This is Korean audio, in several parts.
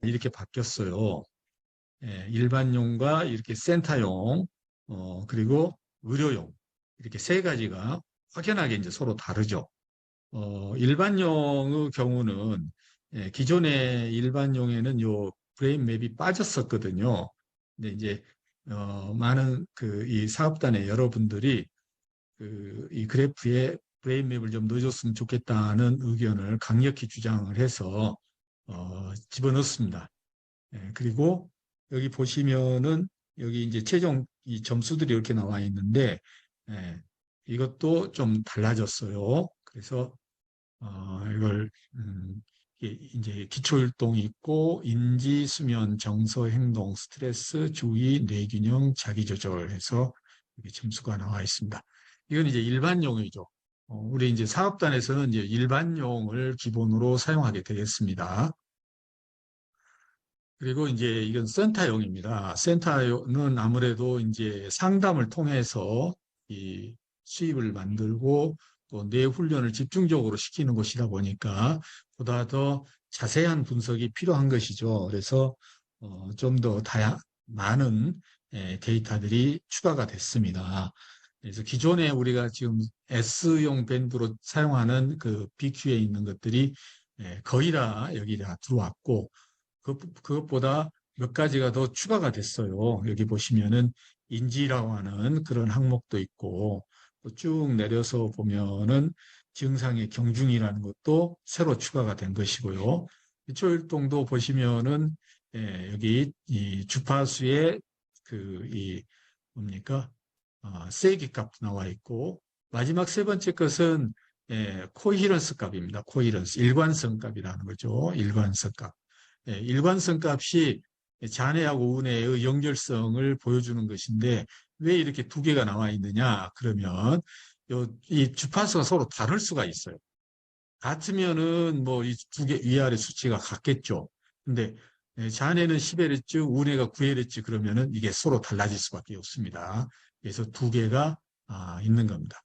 이렇게 바뀌었어요. 일반용과 이렇게 센터용, 그리고 의료용 이렇게 세 가지가 확연하게 이제 서로 다르죠. 일반용의 경우는 기존의 일반용에는 요 브레인 맵이 빠졌었거든요. 근데 이제 많은 이 사업단의 여러분들이 이 그래프에 브레인 맵을 좀 넣어줬으면 좋겠다는 의견을 강력히 주장을 해서 집어넣습니다. 그리고 여기 보시면은 여기 이제 최종 이 점수들이 이렇게 나와 있는데 이것도 좀 달라졌어요. 그래서 이걸 이제 기초율동이 있고 인지, 수면, 정서, 행동, 스트레스, 주의, 뇌균형, 자기조절 해서 이렇게 점수가 나와 있습니다. 이건 이제 일반용이죠. 우리 이제 사업단에서는 이제 일반용을 기본으로 사용하게 되겠습니다. 그리고 이제 이건 센터용입니다. 센터는 아무래도 이제 상담을 통해서 이 수입을 만들고 또 뇌 훈련을 집중적으로 시키는 곳이다 보니까 보다 더 자세한 분석이 필요한 것이죠. 그래서 좀 더 많은 데이터들이 추가가 됐습니다. 그래서 기존에 우리가 지금 S용 밴드로 사용하는 그 BQ에 있는 것들이 거의 다 여기 다 들어왔고 그것보다 몇 가지가 더 추가가 됐어요. 여기 보시면은 인지라고 하는 그런 항목도 있고 쭉 내려서 보면은 증상의 경중이라는 것도 새로 추가가 된 것이고요. 기초율동도 보시면은 여기 이 주파수의 뭡니까? 세기 값도 나와 있고 마지막 세 번째 것은 코히런스 값입니다. 코히런스, 일관성 값이라는 거죠. 일관성 값. 일관성 값이 잔해하고 운해의 연결성을 보여주는 것인데 왜 이렇게 두 개가 나와 있느냐 그러면 이 주파수가 서로 다를 수가 있어요. 같으면은 뭐 이 두 개 위아래 수치가 같겠죠. 근데 잔해는 10Hz, 운해가 9Hz 그러면은 이게 서로 달라질 수밖에 없습니다. 그래서 두 개가 있는 겁니다.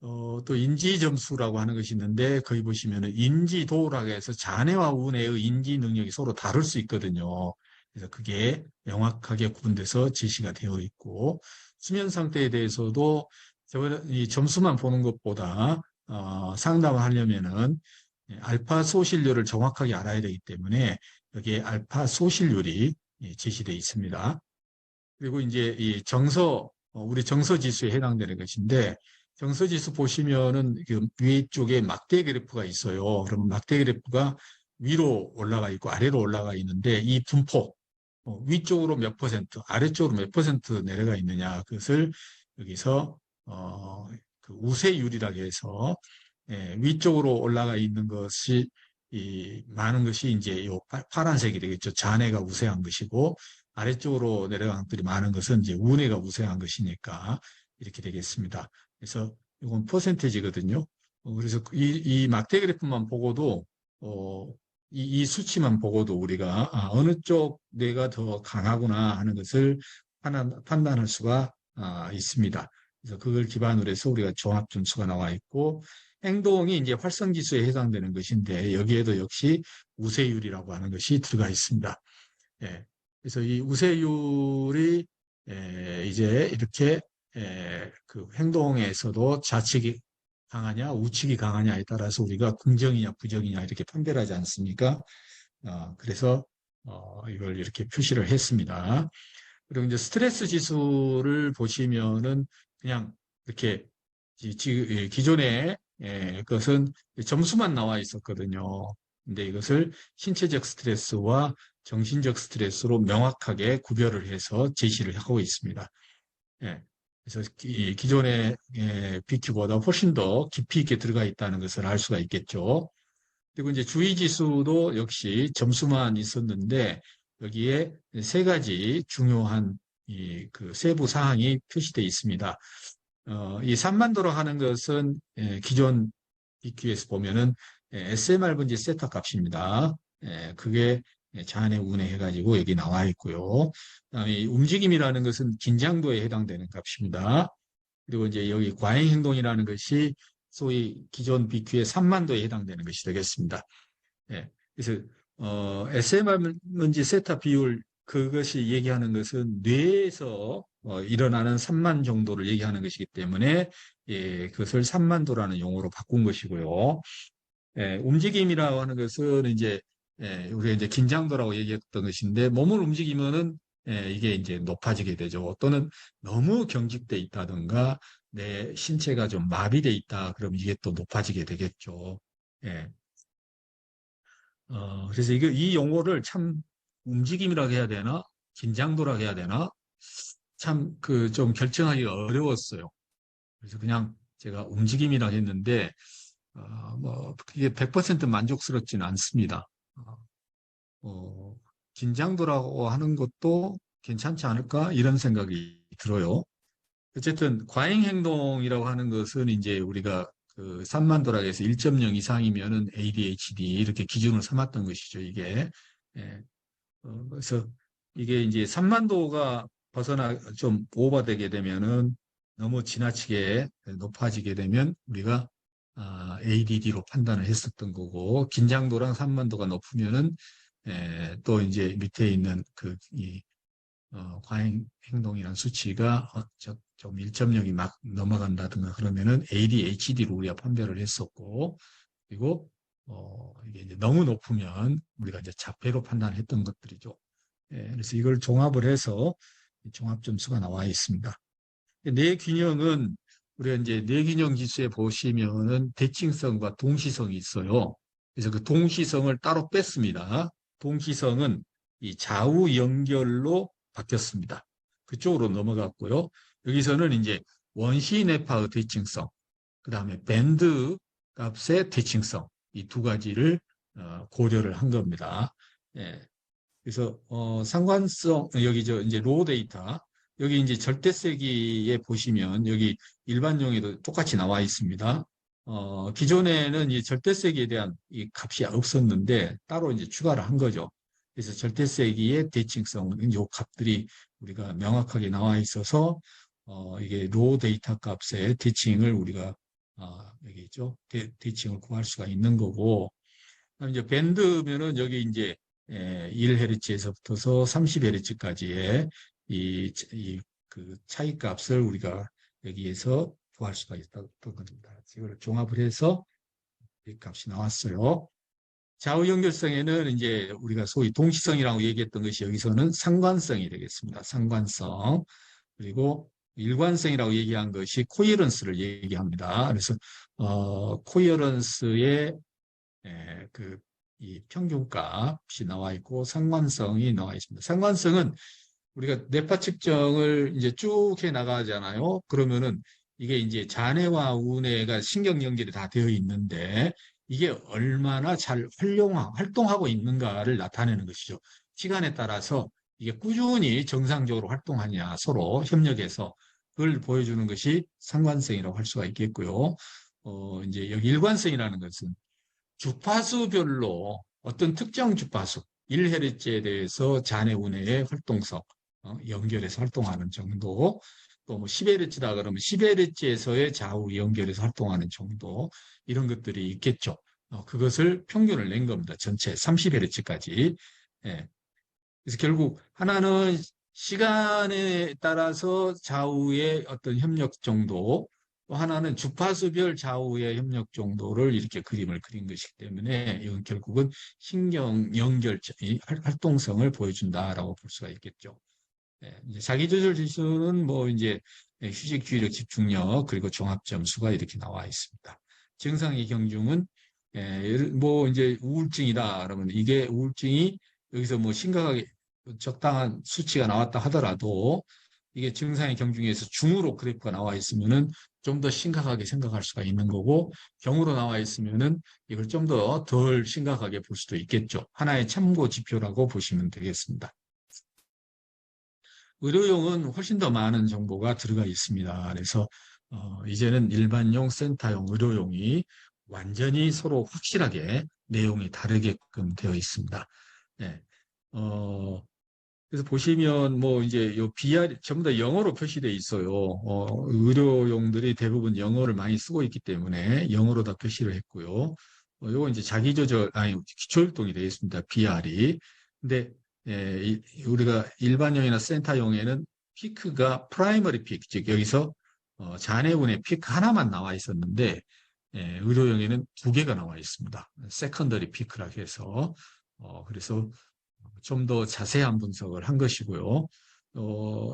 또 인지 점수라고 하는 것이 있는데 거기 보시면은 인지도라고 해서 잔해와 운해의 인지 능력이 서로 다를 수 있거든요. 그래서 그게 명확하게 구분돼서 제시가 되어 있고 수면 상태에 대해서도 이 점수만 보는 것보다 상담을 하려면은 알파 소실률을 정확하게 알아야 되기 때문에 여기에 알파 소실률이 제시되어 있습니다. 그리고 이제 이 우리 정서 지수에 해당되는 것인데 정서지수 보시면은 위쪽에 막대 그래프가 있어요. 그러면 막대 그래프가 위로 올라가 있고 아래로 올라가 있는데 이 분포 위쪽으로 몇 퍼센트, 아래쪽으로 몇 퍼센트 내려가 있느냐 그것을 여기서 그 우세율이라고 해서 위쪽으로 올라가 있는 것이 많은 것이 이제 요 파란색이 되겠죠. 잔해가 우세한 것이고 아래쪽으로 내려간 것들이 많은 것은 이제 운해가 우세한 것이니까 이렇게 되겠습니다. 그래서 이건 퍼센테이지거든요. 그래서 이 막대 그래프만 보고도 이 수치만 보고도 우리가 어느 쪽 뇌가 더 강하구나 하는 것을 판단할 수가 있습니다. 그래서 그걸 기반으로 해서 우리가 종합 점수가 나와 있고 행동이 이제 활성 지수에 해당되는 것인데 여기에도 역시 우세율이라고 하는 것이 들어가 있습니다. 그래서 이 우세율이 이제 이렇게 그 행동에서도 좌측이 강하냐 우측이 강하냐에 따라서 우리가 긍정이냐 부정이냐 이렇게 판별하지 않습니까? 그래서 이걸 이렇게 표시를 했습니다. 그리고 이제 스트레스 지수를 보시면은 그냥 이렇게 기존에 그것은 점수만 나와 있었거든요. 근데 이것을 신체적 스트레스와 정신적 스트레스로 명확하게 구별을 해서 제시를 하고 있습니다. 그래서 기존의 BQ보다 훨씬 더 깊이 있게 들어가 있다는 것을 알 수가 있겠죠. 그리고 이제 주의지수도 역시 점수만 있었는데 여기에 세 가지 중요한 그 세부 사항이 표시되어 있습니다. 이 3만 도로 하는 것은 기존 BQ에서 보면은 SMR-분지 세타 값입니다. 그게 잔해 운해 해가지고 여기 나와 있고요. 이 움직임이라는 것은 긴장도에 해당되는 값입니다. 그리고 이제 여기 과잉 행동이라는 것이 소위 기존 BQ의 3만 도에 해당되는 것이 되겠습니다. 그래서 SMR인지 세타 비율 그것이 얘기하는 것은 뇌에서 일어나는 산만 정도를 얘기하는 것이기 때문에 예, 그것을 산만도라는 용어로 바꾼 것이고요. 예, 움직임이라고 하는 것은 이제 예, 우리가 이제 긴장도라고 얘기했던 것인데 몸을 움직이면은 예, 이게 이제 높아지게 되죠. 또는 너무 경직돼 있다든가 내 신체가 좀 마비돼 있다. 그럼 이게 또 높아지게 되겠죠. 예. 그래서 이 용어를 참 움직임이라고 해야 되나? 긴장도라고 해야 되나? 참 그 좀 결정하기가 어려웠어요. 그래서 그냥 제가 움직임이라고 했는데, 뭐, 그게 100% 만족스럽지는 않습니다. 어, 어, 긴장도라고 하는 것도 괜찮지 않을까? 이런 생각이 들어요. 어쨌든 과잉행동이라고 하는 것은 이제 우리가 그 산만도락에서 1.0 이상이면은 ADHD 이렇게 기준을 삼았던 것이죠, 이게. 예. 그래서 이게 이제 3만도가 좀 오버되게 되면은 너무 지나치게 높아지게 되면 우리가 ADD로 판단을 했었던 거고 긴장도랑 3만도가 높으면은 또 이제 밑에 있는 과잉 행동이라는 수치가 좀 1.0이 막 넘어간다든가 그러면은 ADHD로 우리가 판별을 했었고 그리고 이게 이제 너무 높으면 우리가 이제 자폐로 판단했던 것들이죠. 예, 그래서 이걸 종합을 해서 종합 점수가 나와 있습니다. 뇌균형은 우리가 이제 뇌균형 지수에 보시면은 대칭성과 동시성이 있어요. 그래서 그 동시성을 따로 뺐습니다. 동시성은 이 좌우 연결로 바뀌었습니다. 그쪽으로 넘어갔고요. 여기서는 이제 원시 뇌파의 대칭성, 그 다음에 밴드 값의 대칭성, 이 두 가지를 고려를 한 겁니다. 예. 그래서 상관성 여기 이제 로우 데이터 여기 이제 절대세기에 보시면 여기 일반용에도 똑같이 나와 있습니다. 기존에는 이 절대세기에 대한 이 값이 없었는데 따로 이제 추가를 한 거죠. 그래서 절대세기의 대칭성 이 값들이 우리가 명확하게 나와 있어서 이게 로우 데이터 값의 대칭을 우리가 여기 있죠. 대칭을 구할 수가 있는 거고 이제 밴드면은 여기 이제 1Hz에서부터서 30Hz까지의 그 차이 값을 우리가 여기에서 구할 수가 있었던 겁니다. 이걸 종합을 해서 이 값이 나왔어요. 좌우 연결성에는 이제 우리가 소위 동시성이라고 얘기했던 것이 여기서는 상관성이 되겠습니다. 상관성. 그리고 일관성이라고 얘기한 것이 코이런스를 얘기합니다. 그래서 코이런스의 이 평균값이 나와 있고 상관성이 나와 있습니다. 상관성은 우리가 뇌파 측정을 이제 쭉 해 나가잖아요. 그러면은 이게 이제 잔해와 우뇌가 신경 연결이 다 되어 있는데 이게 얼마나 잘 활동하고 있는가를 나타내는 것이죠. 시간에 따라서 이게 꾸준히 정상적으로 활동하냐 서로 협력해서 그걸 보여주는 것이 상관성이라고 할 수가 있겠고요. 이제 여기 일관성이라는 것은 주파수별로 어떤 특정 주파수 1Hz에 대해서 잔해 운해의 활동성 연결해서 활동하는 정도 또 뭐 10Hz다 그러면 10Hz에서의 좌우 연결해서 활동하는 정도 이런 것들이 있겠죠. 그것을 평균을 낸 겁니다. 전체 30Hz까지. 예. 그래서 결국 하나는 시간에 따라서 좌우의 어떤 협력 정도 또 하나는 주파수별 좌우의 협력 정도를 이렇게 그림을 그린 것이기 때문에 이건 결국은 신경 연결 활동성을 보여준다라고 볼 수가 있겠죠. 이제 자기조절 지수는 뭐 이제 휴식, 주의력, 집중력 그리고 종합 점수가 이렇게 나와 있습니다. 증상의 경중은 뭐 이제 우울증이다 그러면 이게 우울증이 여기서 뭐 심각하게 적당한 수치가 나왔다 하더라도 이게 증상의 경중에서 중으로 그래프가 나와 있으면은 좀 더 심각하게 생각할 수가 있는 거고 경으로 나와 있으면은 이걸 좀 더 덜 심각하게 볼 수도 있겠죠. 하나의 참고 지표라고 보시면 되겠습니다. 의료용은 훨씬 더 많은 정보가 들어가 있습니다. 그래서 이제는 일반용, 센터용, 의료용이 완전히 서로 확실하게 내용이 다르게끔 되어 있습니다. 네. 그래서 보시면 뭐 이제 요 BR 전부 다 영어로 표시되어 있어요. 의료용들이 대부분 영어를 많이 쓰고 있기 때문에 영어로 다 표시를 했고요. 요거 이제 자기조절, 기초율동이 되겠습니다. BR이. 근데, 우리가 일반용이나 센터용에는 피크가 프라이머리 피크, 즉, 여기서, 잔해운의 피크 하나만 나와 있었는데, 의료용에는 두 개가 나와 있습니다. 세컨더리 피크라고 해서, 그래서 좀 더 자세한 분석을 한 것이고요.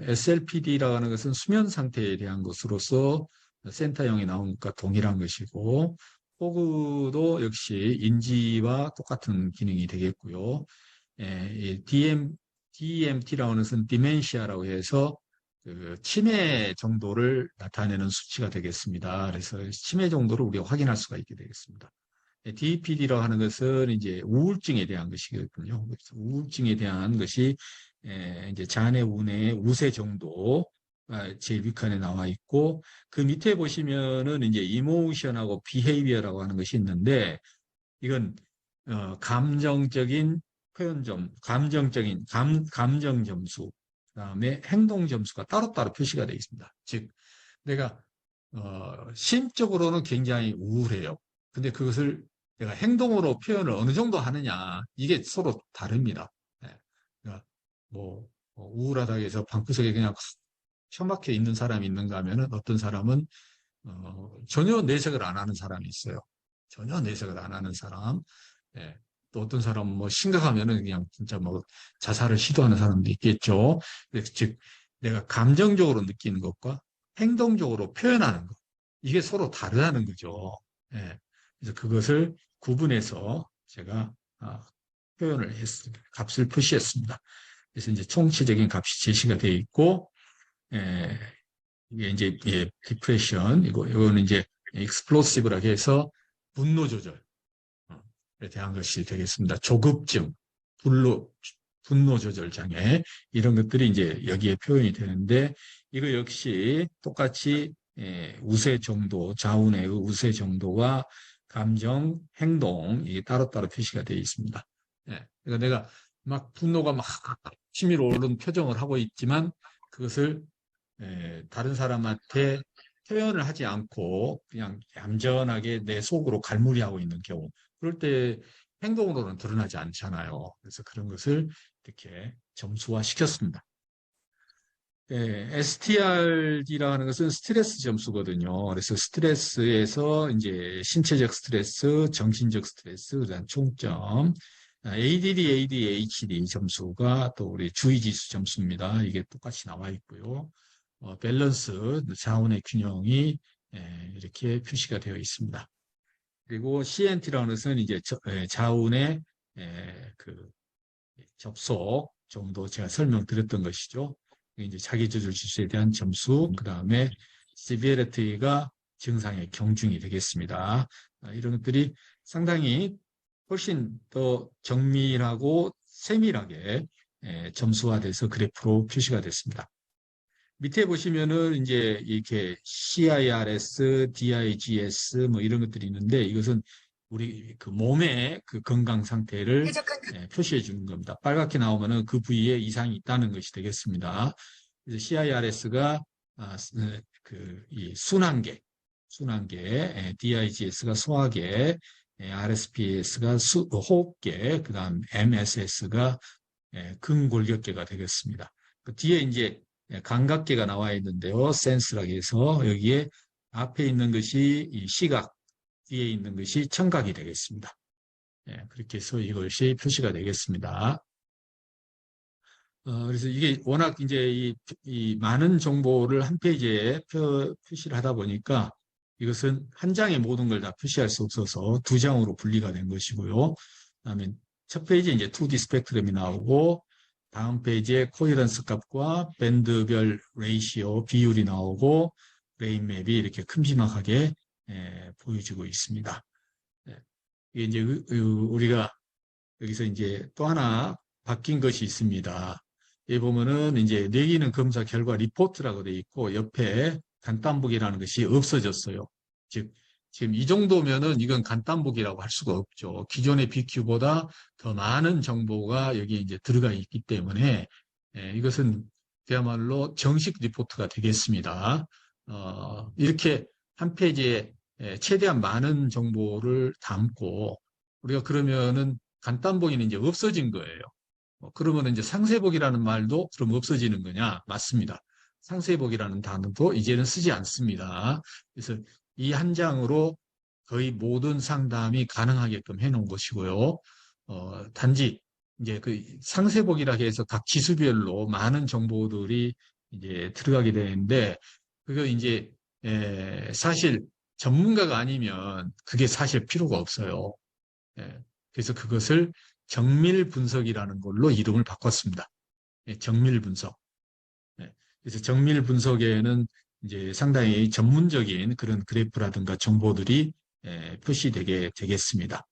SLPD라고 하는 것은 수면 상태에 대한 것으로서 센터형이 나온 것과 동일한 것이고, 호그도 역시 인지와 똑같은 기능이 되겠고요. DMT라고 하는 것은 디멘시아라고 해서 그 치매 정도를 나타내는 수치가 되겠습니다. 그래서 치매 정도를 우리가 확인할 수가 있게 되겠습니다. DPD라고 하는 것은 이제 우울증에 대한 것이거든요. 그래서 우울증에 대한 것이 이제 잔해 운의 우세 정도 제일 윗칸에 나와 있고, 그 밑에 보시면은 이제 이모션하고 비헤이비어라고 하는 것이 있는데, 이건 감정적인 표현점, 감정적인 감정 점수, 그다음에 행동 점수가 따로따로 표시가 되어 있습니다. 즉, 내가 심적으로는 굉장히 우울해요. 근데 그것을 내가 행동으로 표현을 어느 정도 하느냐, 이게 서로 다릅니다. 그러니까 우울하다고 해서 방구석에 그냥 처박혀 있는 사람이 있는가 하면은, 어떤 사람은 전혀 내색을 안 하는 사람이 있어요. 전혀 내색을 안 하는 사람. 또 어떤 사람은 뭐 심각하면은 그냥 진짜 뭐 자살을 시도하는 사람도 있겠죠. 즉, 내가 감정적으로 느끼는 것과 행동적으로 표현하는 것, 이게 서로 다르다는 거죠. 그래서 그것을 구분해서 제가 표현을 했습니다. 값을 표시했습니다. 그래서 이제 총체적인 값이 제시가 되어 있고, 이게 이제 디프레션, 이거는 이제 익스플로시브라고 해서 분노 조절에 대한 것이 되겠습니다. 조급증, 분노 조절 장애, 이런 것들이 이제 여기에 표현이 되는데, 이거 역시 똑같이 우세 정도, 자운의 우세 정도와 감정, 행동, 이게 따로따로 표시가 되어 있습니다. 그러니까 내가 막 분노가 막 치밀어 오르는 표정을 하고 있지만, 그것을 다른 사람한테 표현을 하지 않고 그냥 얌전하게 내 속으로 갈무리하고 있는 경우, 그럴 때 행동으로는 드러나지 않잖아요. 그래서 그런 것을 이렇게 점수화 시켰습니다. STRD라고 하는 것은 스트레스 점수거든요. 그래서 스트레스에서 이제 신체적 스트레스, 정신적 스트레스, 그다음 총점, ADD, ADHD 점수가 또 우리 주의지수 점수입니다. 이게 똑같이 나와 있고요. 밸런스, 자원의 균형이 이렇게 표시가 되어 있습니다. 그리고 CNT라는 것은 이제 자원의 그 접속 정도 제가 설명드렸던 것이죠. 이제 자기조절 지수에 대한 점수, 그 다음에 severity가 증상의 경중이 되겠습니다. 이런 것들이 상당히 훨씬 더 정밀하고 세밀하게 점수화돼서 그래프로 표시가 됐습니다. 밑에 보시면은 이제 이렇게 CIRS, DIGS 뭐 이런 것들이 있는데, 이것은 우리 그 몸의 그 건강 상태를 표시해 주는 겁니다. 빨갛게 나오면은 그 부위에 이상이 있다는 것이 되겠습니다. 그래서 CIRS가 이 순환계, DIGS가 소화계, RSPS가 호흡계, 그다음 MSS가 근골격계가 되겠습니다. 그 뒤에 이제 감각계가 나와 있는데요. 센스라고 해서 여기에 앞에 있는 것이 이 시각, 뒤에 있는 것이 청각이 되겠습니다. 그렇게 해서 이것이 표시가 되겠습니다. 그래서 이게 워낙 이제 이 많은 정보를 한 페이지에 표시를 하다 보니까 이것은 한 장에 모든 걸 다 표시할 수 없어서 두 장으로 분리가 된 것이고요. 그다음에 첫 페이지에 이제 2D 스펙트럼이 나오고, 다음 페이지에 코헤런스 값과 밴드별 레이시오 비율이 나오고, 브레인맵이 이렇게 큼지막하게 보여지고 있습니다. 이게 이제 우리가 여기서 이제 또 하나 바뀐 것이 있습니다. 여기 보면은 이제 내기능 검사 결과 리포트라고 되어 있고, 옆에 간단보기라는 것이 없어졌어요. 즉, 지금 이 정도면은 이건 간단보기라고 할 수가 없죠. 기존의 BQ보다 더 많은 정보가 여기에 이제 들어가 있기 때문에 이것은 그야말로 정식 리포트가 되겠습니다. 이렇게 한 페이지에 최대한 많은 정보를 담고 우리가 그러면은 간단보기는 이제 없어진 거예요. 그러면 이제 상세보기라는 말도 그럼 없어지는 거냐? 맞습니다. 상세보기라는 단어도 이제는 쓰지 않습니다. 그래서 이 한 장으로 거의 모든 상담이 가능하게끔 해놓은 것이고요. 단지 이제 그 상세보기라 해서 각 지수별로 많은 정보들이 이제 들어가게 되는데 그거 이제 사실 전문가가 아니면 그게 사실 필요가 없어요. 그래서 그것을 정밀 분석이라는 걸로 이름을 바꿨습니다. 정밀 분석. 그래서 정밀 분석에는 이제 상당히 전문적인 그런 그래프라든가 정보들이 표시되게 되겠습니다.